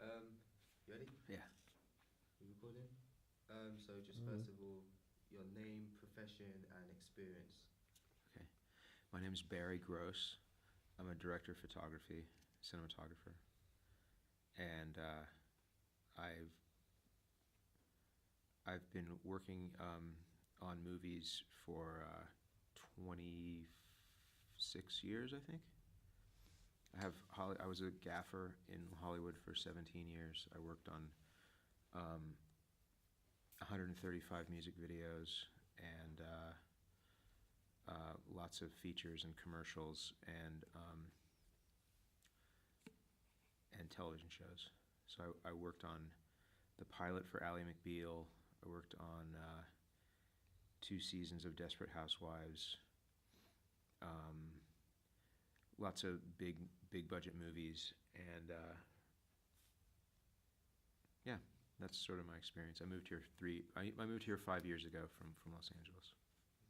You ready? Yeah. You recording? So just Mm. first of all, your name, profession, and experience. Okay. My name is Barry Gross. I'm a director of photography, cinematographer, and I've I've been working on movies for 26 years, I think. I was a gaffer in Hollywood for 17 years. I worked on um, 135 music videos and lots of features and commercials and television shows. So I worked on the pilot for Ally McBeal. I worked on 2 seasons of Desperate Housewives. Um, Lots of big budget movies, and yeah, that's sort of my experience. I moved here 5 years ago from Los Angeles.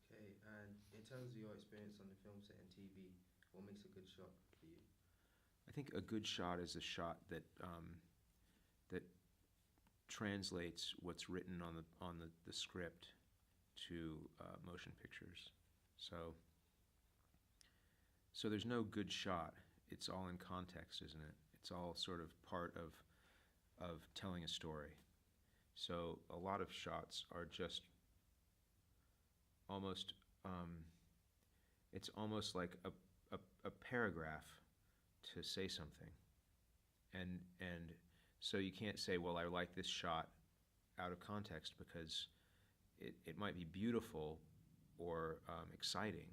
Okay, and in terms of your experience on the film set and TV, what makes a good shot for you? I think a good shot is a shot that translates what's written on the script to motion pictures. So so there's no good shot. It's all in context, isn't it? It's all sort of part of telling a story. So a lot of shots are just almost it's almost like a paragraph to say something, and so you can't say, well, I like this shot out of context, because it might be beautiful or exciting,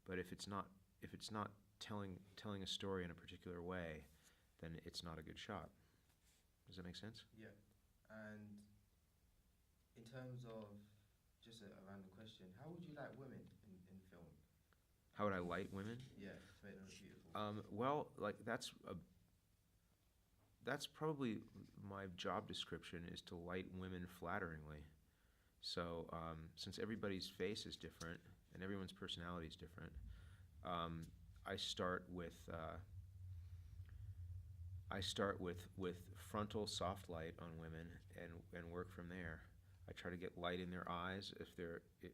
but if it's not telling a story in a particular way, then it's not a good shot. Does that make sense? Yeah, and in terms of just a random question, how would you like women in film? How would I light women? Yeah, to make them look beautiful. Well, like that's probably my job description, is to light women flatteringly. So since everybody's face is different and everyone's personality is different, um, I start with with frontal soft light on women, and work from there. I try to get light in their eyes,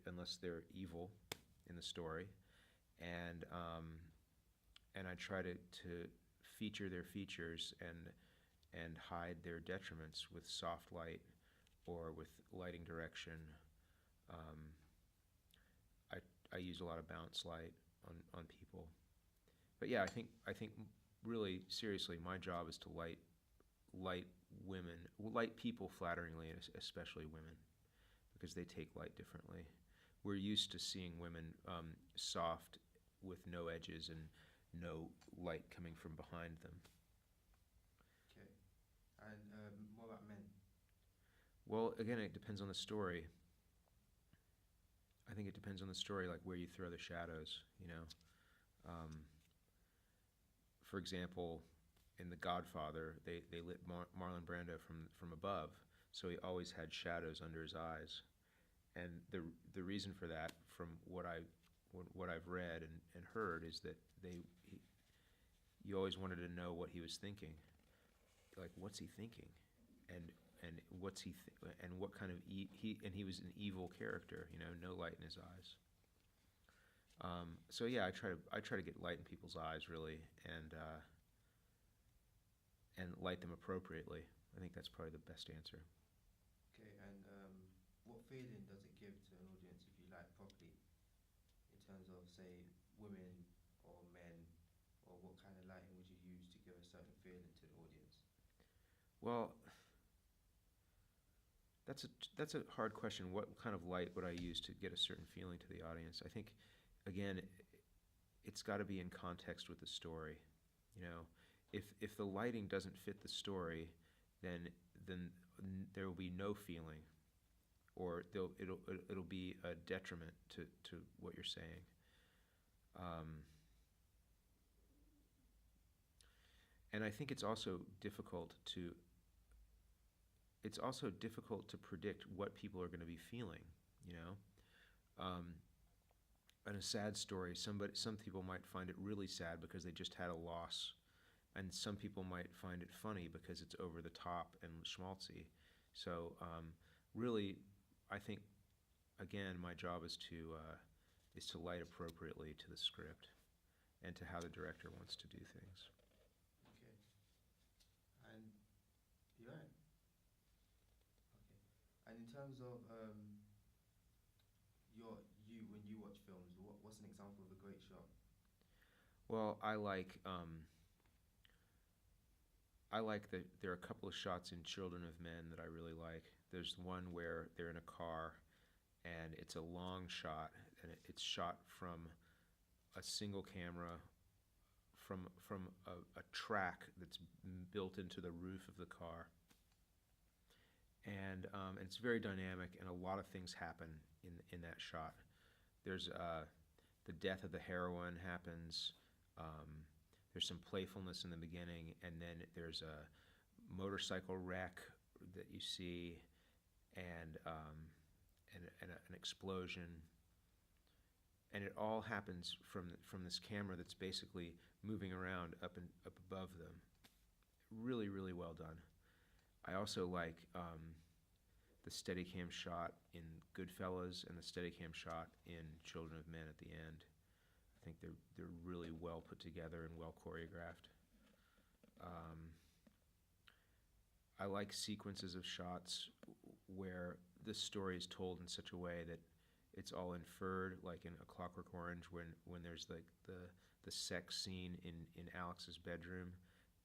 unless they're evil in the story, and and I try to feature their features and hide their detriments with soft light or with lighting direction. Um, I I use a lot of bounce light on people. But yeah, I think really seriously, my job is to light people flatteringly, especially women, because they take light differently. We're used to seeing women soft, with no edges and no light coming from behind them. Okay, and what about men? Well, again, it depends on the story. I think it depends on the story, like where you throw the shadows. Um, for example, in The Godfather, they lit Marlon Brando from above, so he always had shadows under his eyes. And the reason for that, from what I've read and heard, is that you always wanted to know what he was thinking. Like, what's he thinking, and and what kind of he was an evil character. No light in his eyes. So yeah, I try to get light in people's eyes, really, and light them appropriately. I think that's probably the best answer. Okay, and what feeling does it give to an audience if you light properly, in terms of, say, women or men, or what kind of lighting would you use to give a certain feeling to the audience? Well, that's a hard question. What kind of light would I use to get a certain feeling to the audience? I think, again, it's got to be in context with the story. You know, if the lighting doesn't fit the story, then there will be no feeling, or it'll be a detriment to what you're saying. Um, and I think it's also difficult to predict what people are going to be feeling. You know, um, in a sad story, some people might find it really sad because they just had a loss, and some people might find it funny because it's over the top and schmaltzy. So really, I think again, my job is to light appropriately to the script and to how the director wants to do things. Okay. And you right. Okay. And in terms of when you watch films, what's an example of a great shot? Well, I like that there are a couple of shots in Children of Men that I really like. There's one where they're in a car and it's a long shot and it's shot from a single camera from a track that's built into the roof of the car. And it's very dynamic and a lot of things happen in that shot. There's the death of the heroine happens. There's some playfulness in the beginning, and then there's a motorcycle wreck that you see, and an explosion, and it all happens from this camera that's basically moving around up above them. Really, really well done. I also like the Steadicam shot in Goodfellas and the Steadicam shot in Children of Men at the end. I think they're really well put together and well choreographed. I like sequences of shots where the story is told in such a way that it's all inferred, like in A Clockwork Orange, when there's like the sex scene in Alex's bedroom.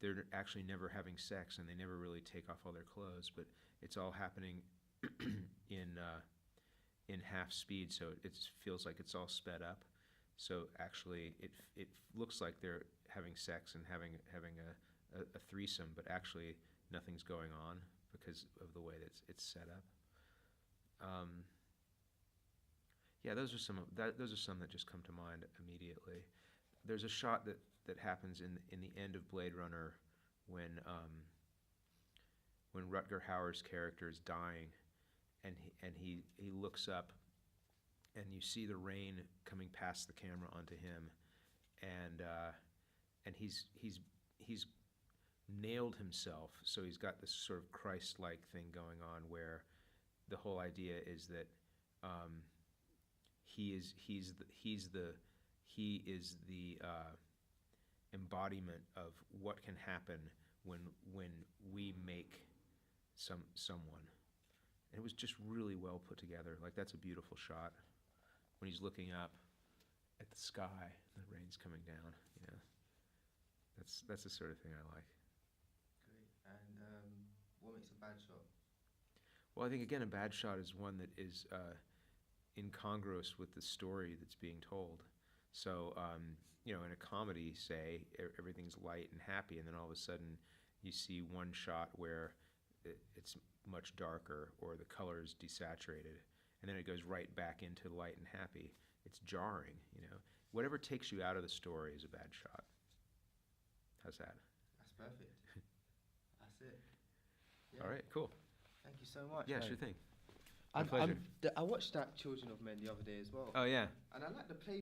They're actually never having sex, and they never really take off all their clothes, but it's all happening in half speed, so it feels like it's all sped up. So actually, it looks like they're having sex and having a threesome, but actually nothing's going on because of the way that it's set up. Yeah, those are some that just come to mind immediately. There's a shot that happens in the end of Blade Runner when Rutger Hauer's character is dying, and he looks up, and you see the rain coming past the camera onto him, and he's nailed himself. So he's got this sort of Christ-like thing going on, where the whole idea is that he is the embodiment of what can happen when we make someone. And it was just really well put together. Like, that's a beautiful shot when he's looking up at the sky, the rain's coming down. That's the sort of thing I like. Great. And what makes a bad shot? Well, I think again, a bad shot is one that is incongruous with the story that's being told. So in a comedy, say, everything's light and happy, and then all of a sudden you see one shot where it's much darker, or the color is desaturated, and then it goes right back into light and happy. It's jarring. Whatever takes you out of the story is a bad shot. How's that? That's perfect. That's it. Yeah. All right, cool. Thank you so much. Yeah, mate. sure thing. My pleasure. I watched that Children of Men the other day as well. Oh, yeah. And I like the play